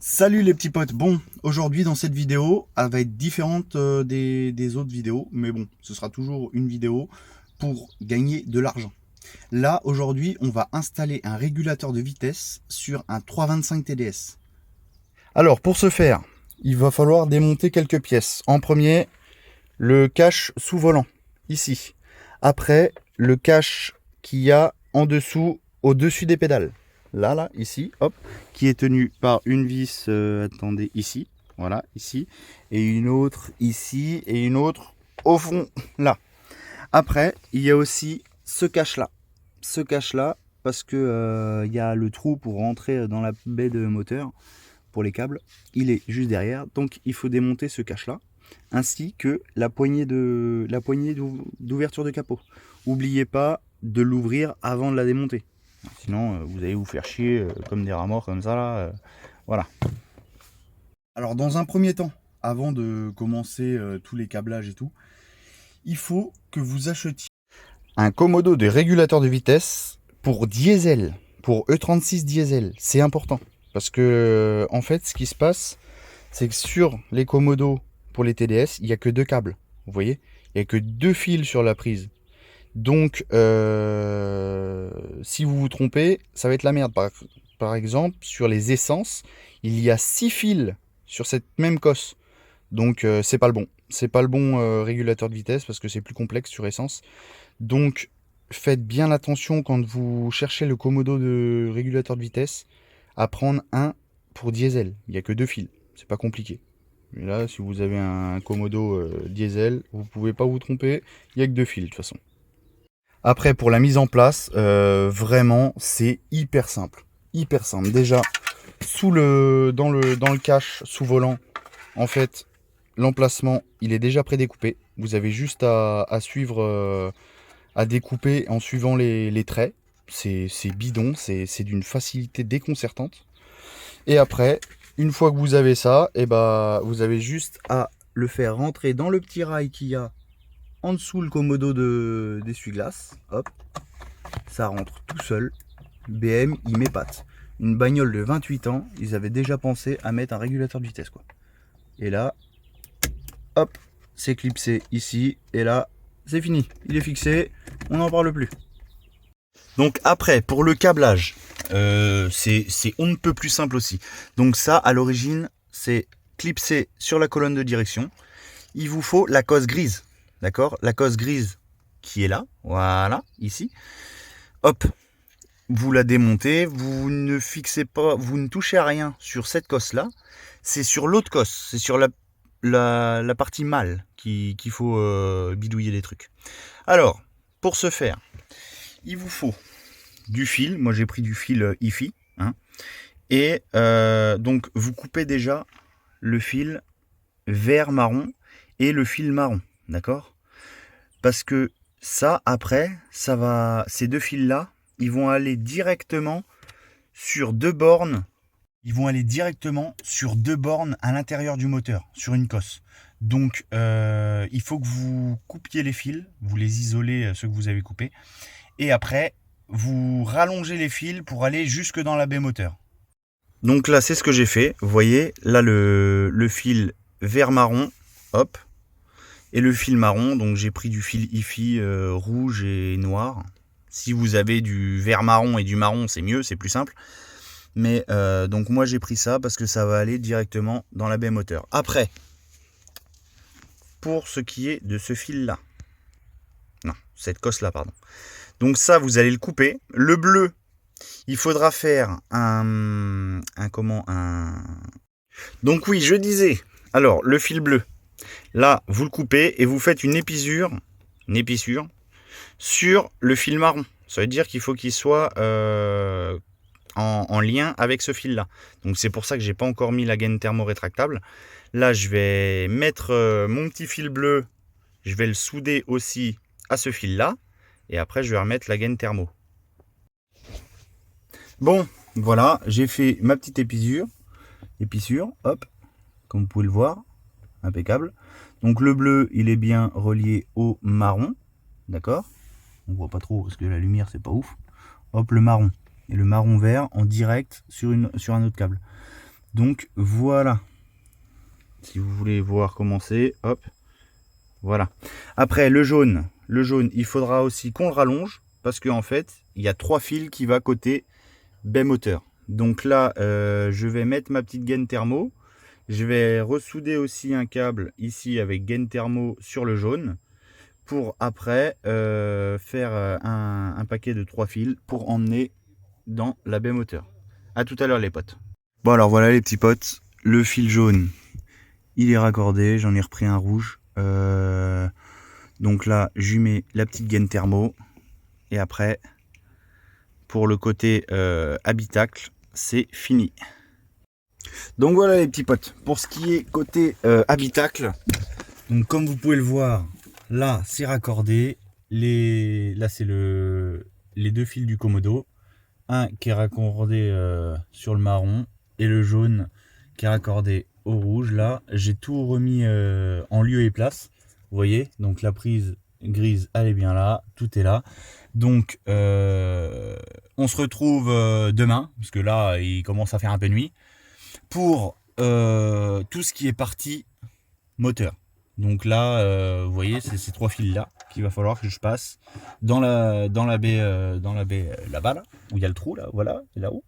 Salut les petits potes. Bon, aujourd'hui dans cette vidéo, elle va être différente des autres vidéos, mais bon, ce sera toujours une vidéo pour gagner de l'argent. Là, aujourd'hui, on va installer un régulateur de vitesse sur un 325 TDS. Alors, pour ce faire, il va falloir démonter quelques pièces. En premier, le cache sous volant, ici. Après, le cache qu'il y a en dessous, au-dessus des pédales. Là, ici, hop, qui est tenu par une vis, attendez, ici, voilà, ici, et une autre ici, et une autre au fond, là. Après, il y a aussi ce cache-là, parce que il y a le trou pour rentrer dans la baie de moteur, pour les câbles, il est juste derrière, donc il faut démonter ce cache-là, ainsi que la poignée d'ouverture de capot. N'oubliez pas de l'ouvrir avant de la démonter. Sinon, vous allez vous faire chier comme des rats morts comme ça là. Voilà. Alors dans un premier temps, avant de commencer tous les câblages et tout, il faut que vous achetiez un commodo de régulateur de vitesse pour diesel, pour E36 diesel. C'est important parce que en fait, ce qui se passe, c'est que sur les commodos pour les TDS, il n'y a que deux câbles. Vous voyez, il n'y a que deux fils sur la prise. Donc, si vous vous trompez, ça va être la merde. Par exemple, sur les essences, il y a 6 fils sur cette même cosse. Donc, c'est pas le bon. C'est pas le bon régulateur de vitesse parce que c'est plus complexe sur essence. Donc, faites bien attention quand vous cherchez le commodo de régulateur de vitesse à prendre un pour diesel. Il n'y a que deux fils. C'est pas compliqué. Et là, si vous avez un commodo diesel, vous pouvez pas vous tromper. Il n'y a que deux fils de toute façon. Après, pour la mise en place, vraiment, c'est hyper simple. Hyper simple. Déjà, dans le cache sous volant, en fait, l'emplacement, il est déjà prédécoupé. Vous avez juste à suivre, à découper en suivant les traits. C'est bidon, c'est d'une facilité déconcertante. Et après, une fois que vous avez ça, et bah, vous avez juste à le faire rentrer dans le petit rail qu'il y a en dessous le commodo d'essuie-glace. Hop, ça rentre tout seul. BM, il m'épate. Une bagnole de 28 ans, ils avaient déjà pensé à mettre un régulateur de vitesse, quoi. Et là, hop, c'est clipsé ici. Et là, c'est fini. Il est fixé. On n'en parle plus. Donc après, pour le câblage, c'est on ne peut plus simple aussi. Donc ça, à l'origine, c'est clipsé sur la colonne de direction. Il vous faut la cosse grise. D'accord? La cosse grise qui est là. Voilà, ici. Hop, vous la démontez, vous ne fixez pas, vous ne touchez à rien sur cette cosse là, c'est sur l'autre cosse, c'est sur la partie mâle qu'il faut bidouiller les trucs. Alors, pour ce faire, il vous faut du fil, moi j'ai pris du fil IFI, hein, et donc vous coupez déjà le fil vert marron et le fil marron, d'accord? Parce que ça, après, ça va, ces deux fils là, ils vont aller directement sur deux bornes. Ils vont aller directement sur deux bornes à l'intérieur du moteur, sur une cosse. Donc, il faut que vous coupiez les fils, vous les isolez, ceux que vous avez coupés. Et après, vous rallongez les fils pour aller jusque dans la baie moteur. Donc là, c'est ce que j'ai fait. Vous voyez, là, le fil vert marron, hop. Et le fil marron, donc j'ai pris du fil IFI rouge et noir. Si vous avez du vert marron et du marron, c'est mieux, c'est plus simple. Mais donc moi j'ai pris ça parce que ça va aller directement dans la baie moteur. Après, pour ce qui est de ce fil-là, non, cette cosse-là, pardon. Donc ça, vous allez le couper. Le bleu, il faudra faire Donc oui, je disais, alors le fil bleu, là, vous le coupez et vous faites une épissure sur le fil marron. Ça veut dire qu'il faut qu'il soit en lien avec ce fil là. Donc c'est pour ça que j'ai pas encore mis la gaine thermorétractable. Là je vais mettre mon petit fil bleu, je vais le souder aussi à ce fil là et après je vais remettre la gaine thermo. Bon voilà, j'ai fait ma petite épissure, hop, comme vous pouvez le voir, impeccable. Donc le bleu il est bien relié au marron, d'accord, on voit pas trop parce que la lumière c'est pas ouf. Hop, le marron et le marron vert en direct sur un autre câble. Donc voilà. Si vous voulez voir comment c'est, hop, voilà. Après le jaune, il faudra aussi qu'on le rallonge parce qu'en fait, il y a 3 fils qui va côté baie moteur. Donc là, je vais mettre ma petite gaine thermo. Je vais ressouder aussi un câble ici avec gaine thermo sur le jaune pour après faire un paquet de 3 fils pour emmener dans la baie moteur. A tout à l'heure les potes. Bon alors voilà les petits potes, le fil jaune il est raccordé, j'en ai repris un rouge. Donc là je mets la petite gaine thermo et après pour le côté habitacle c'est fini. Donc voilà les petits potes, pour ce qui est côté habitacle, donc comme vous pouvez le voir, là c'est raccordé, là c'est les 2 fils du Komodo, un qui est raccordé sur le marron et le jaune qui est raccordé au rouge. Là j'ai tout remis en lieu et place, vous voyez, donc la prise grise elle est bien là, tout est là. Donc on se retrouve demain, parce que là il commence à faire un peu nuit, pour tout ce qui est partie moteur. Donc là, vous voyez, c'est ces 3 fils là qu'il va falloir que je passe dans la baie, là-bas, là, où il y a le trou, là, voilà, là-haut,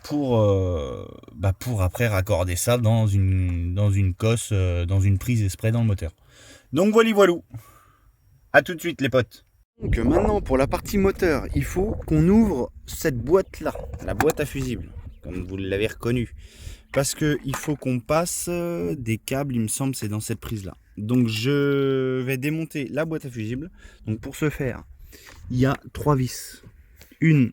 pour après raccorder ça dans une cosse, dans une prise exprès dans le moteur. Donc voilou. À tout de suite les potes. Donc maintenant pour la partie moteur, il faut qu'on ouvre cette boîte là, la boîte à fusible, comme vous l'avez reconnu. Parce qu'il faut qu'on passe des câbles, il me semble, c'est dans cette prise là. Donc je vais démonter la boîte à fusible. Donc pour ce faire, il y a 3 vis. Une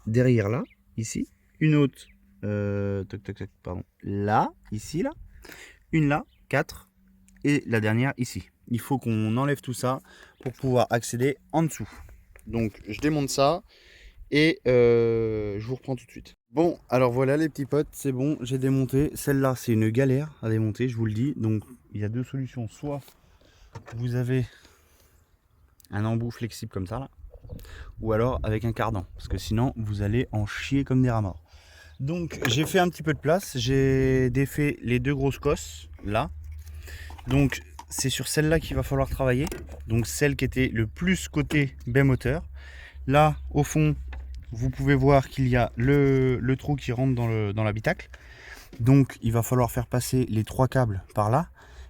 derrière là, ici. Une autre, pardon, là, ici, là. Une là, 4. Et la dernière ici. Il faut qu'on enlève tout ça pour pouvoir accéder en dessous. Donc je démonte ça et je vous reprends tout de suite. Bon, alors voilà les petits potes, c'est bon, j'ai démonté. Celle-là, c'est une galère à démonter, je vous le dis. Donc, il y a 2 solutions. Soit vous avez un embout flexible comme ça, là, ou alors avec un cardan, parce que sinon, vous allez en chier comme des rats morts. Donc, j'ai fait un petit peu de place. J'ai défait les 2 grosses cosses, là. Donc, c'est sur celle-là qu'il va falloir travailler. Donc, celle qui était le plus côté baie moteur. Là, au fond, vous pouvez voir qu'il y a le trou qui rentre dans l'habitacle. Donc il va falloir faire passer les 3 câbles par là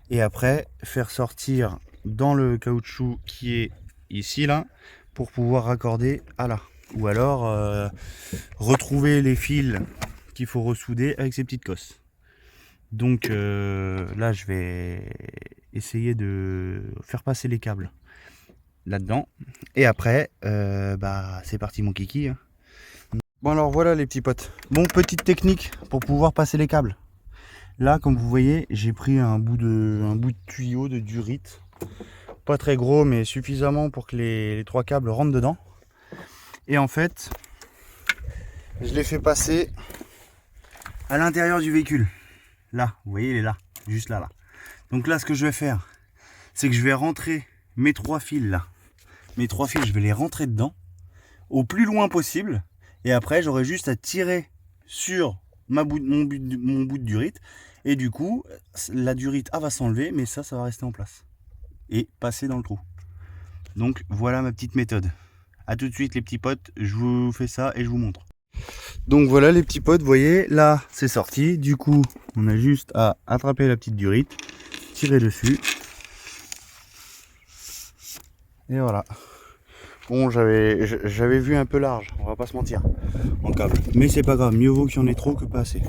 et après faire sortir dans le caoutchouc qui est ici là pour pouvoir raccorder à là. Ou alors retrouver les fils qu'il faut ressouder avec ces petites cosses. Donc là je vais essayer de faire passer les câbles là-dedans. Et après, c'est parti mon kiki. Hein. Bon alors voilà les petits potes. Bon, petite technique pour pouvoir passer les câbles. Là, comme vous voyez, j'ai pris un bout de tuyau de durite. Pas très gros, mais suffisamment pour que les 3 câbles rentrent dedans. Et en fait, je les fais passer à l'intérieur du véhicule. Là, vous voyez, il est là, juste là. Donc là, ce que je vais faire, c'est que je vais rentrer mes 3 fils là. Mes 3 fils, je vais les rentrer dedans au plus loin possible. Et après, j'aurai juste à tirer sur mon bout de durite. Et du coup, la durite va s'enlever, mais ça va rester en place. Et passer dans le trou. Donc voilà ma petite méthode. A tout de suite les petits potes, je vous fais ça et je vous montre. Donc voilà les petits potes, vous voyez, là c'est sorti. Du coup, on a juste à attraper la petite durite, tirer dessus. Et voilà. Bon, j'avais vu un peu large, on va pas se mentir, en câble. Mais c'est pas grave, mieux vaut qu'il y en ait trop que pas assez.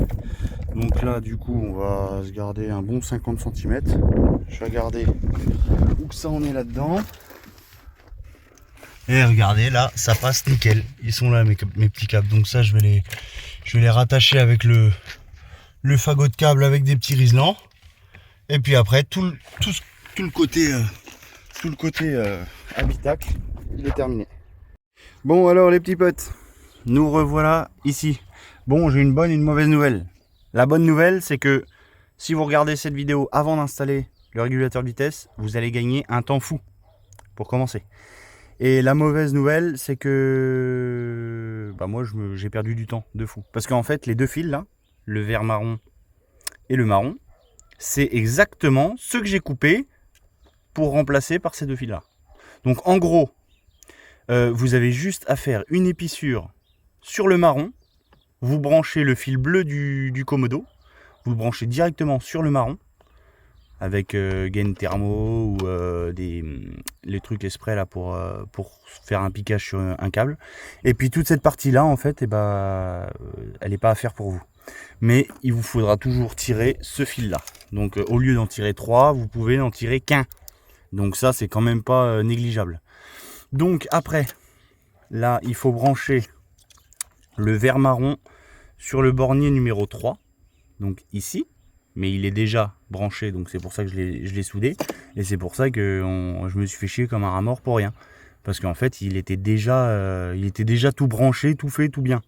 Donc là, du coup, on va se garder un bon 50 cm. Je vais regarder où que ça en est là-dedans. Et regardez, là, ça passe nickel. Ils sont là, mes petits câbles. Donc ça, je vais les rattacher avec le fagot de câble avec des petits riselants. Et puis après, tout le côté habitacle, il est terminé. Bon alors les petits potes, nous revoilà ici. Bon, j'ai une bonne et une mauvaise nouvelle. La bonne nouvelle, c'est que si vous regardez cette vidéo avant d'installer le régulateur de vitesse, vous allez gagner un temps fou pour commencer. Et la mauvaise nouvelle, c'est que moi j'ai perdu du temps de fou. Parce qu'en fait, les 2 fils là, le vert marron et le marron, c'est exactement ce que j'ai coupé pour remplacer par ces deux fils-là. Donc en gros, vous avez juste à faire une épissure sur le marron, vous branchez le fil bleu du Komodo, vous le branchez directement sur le marron, avec gaine thermo ou les trucs exprès là pour faire un piquage sur un câble. Et puis toute cette partie là en fait, elle n'est pas à faire pour vous. Mais il vous faudra toujours tirer ce fil là. Donc au lieu d'en tirer 3, vous pouvez n'en tirer qu'un. Donc ça c'est quand même pas négligeable. Donc après, là il faut brancher le vert marron sur le bornier numéro 3. Donc ici. Mais il est déjà branché, donc c'est pour ça que je l'ai soudé. Et c'est pour ça que je me suis fait chier comme un rat mort pour rien. Parce qu'en fait, il était déjà tout branché, tout fait, tout bien.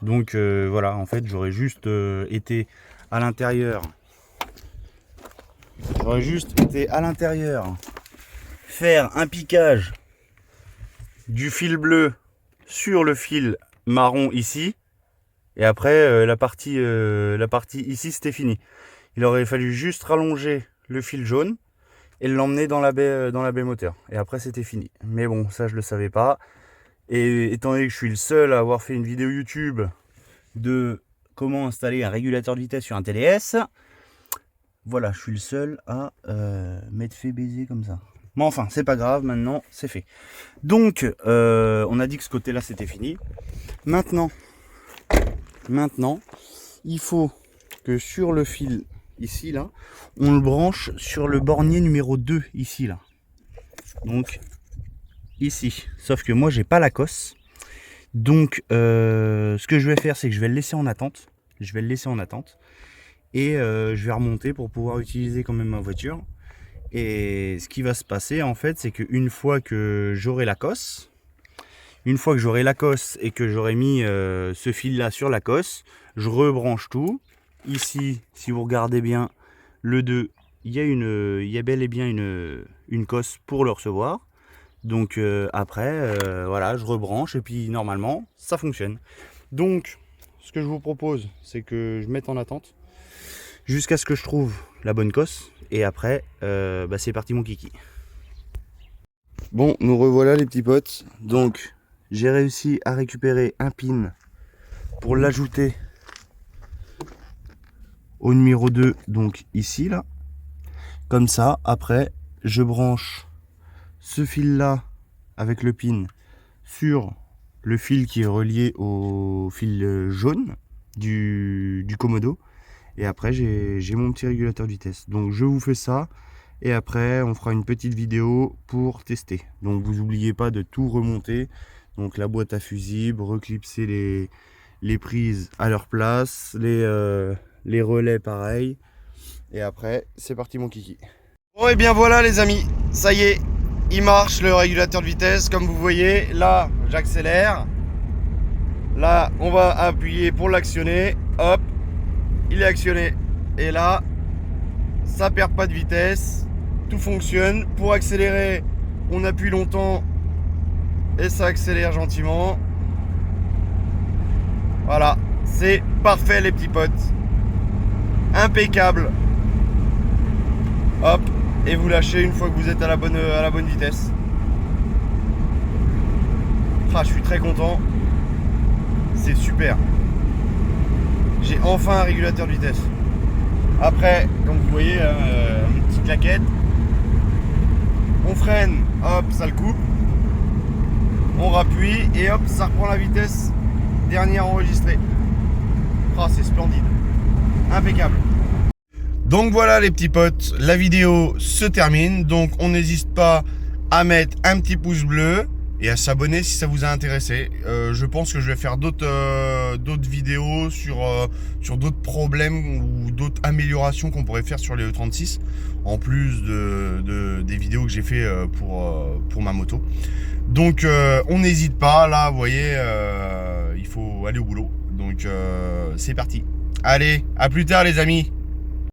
Donc voilà, en fait, j'aurais juste été à l'intérieur. Faire un piquage du fil bleu sur le fil marron ici. Et après, la partie ici, c'était fini. Il aurait fallu juste rallonger le fil jaune et l'emmener dans la baie moteur. Et après, c'était fini. Mais bon, ça, je le savais pas. Et étant donné que je suis le seul à avoir fait une vidéo YouTube de comment installer un régulateur de vitesse sur un TDS, voilà, je suis le seul à m'être fait baiser comme ça. Mais enfin, c'est pas grave, maintenant, c'est fait. Donc, on a dit que ce côté-là, c'était fini. Maintenant, il faut que sur le fil ici là, on le branche sur le bornier numéro 2 ici là. Donc ici. Sauf que moi j'ai pas la cosse. Donc ce que je vais faire, c'est que je vais le laisser en attente. Et je vais remonter pour pouvoir utiliser quand même ma voiture. Et ce qui va se passer en fait, c'est qu'une fois que j'aurai la cosse, et que j'aurai mis ce fil là sur la cosse, je rebranche tout. Ici, si vous regardez bien, le 2, il y a bel et bien une cosse pour le recevoir. Donc après, voilà, je rebranche et puis normalement, ça fonctionne. Donc, ce que je vous propose, c'est que je mette en attente jusqu'à ce que je trouve la bonne cosse. Et après, c'est parti mon kiki. Bon, nous revoilà les petits potes. Donc, j'ai réussi à récupérer un pin pour l'ajouter au numéro 2, donc ici là. Comme ça, après, je branche ce fil là avec le pin sur le fil qui est relié au fil jaune du Komodo. Et après, j'ai mon petit régulateur de vitesse. Donc je vous fais ça. Et après, on fera une petite vidéo pour tester. Donc vous n'oubliez pas de tout remonter. Donc la boîte à fusibles, reclipser les prises à leur place, les relais pareil. Et après, c'est parti mon kiki. Bon et bien voilà les amis, ça y est, il marche le régulateur de vitesse. Comme vous voyez, là j'accélère. Là on va appuyer pour l'actionner. Hop, il est actionné. Et là, ça perd pas de vitesse. Tout fonctionne. Pour accélérer, on appuie longtemps et ça accélère gentiment. Voilà, c'est parfait les petits potes. Impeccable. Hop, et vous lâchez une fois que vous êtes à la bonne vitesse. Ah, je suis très content. C'est super. J'ai enfin un régulateur de vitesse. Après, comme vous voyez, une petite claquette. On freine, hop, ça le coupe. On rappuie et hop, ça reprend la vitesse dernière enregistrée. Ah, c'est splendide. Impeccable. Donc voilà les petits potes, la vidéo se termine. Donc on n'hésite pas à mettre un petit pouce bleu et à s'abonner si ça vous a intéressé. Je pense que je vais faire d'autres vidéos sur d'autres problèmes ou d'autres améliorations qu'on pourrait faire sur les E36, en plus des vidéos que j'ai fait pour ma moto. Donc on n'hésite pas, là vous voyez, il faut aller au boulot. Donc c'est parti. Allez, à plus tard les amis.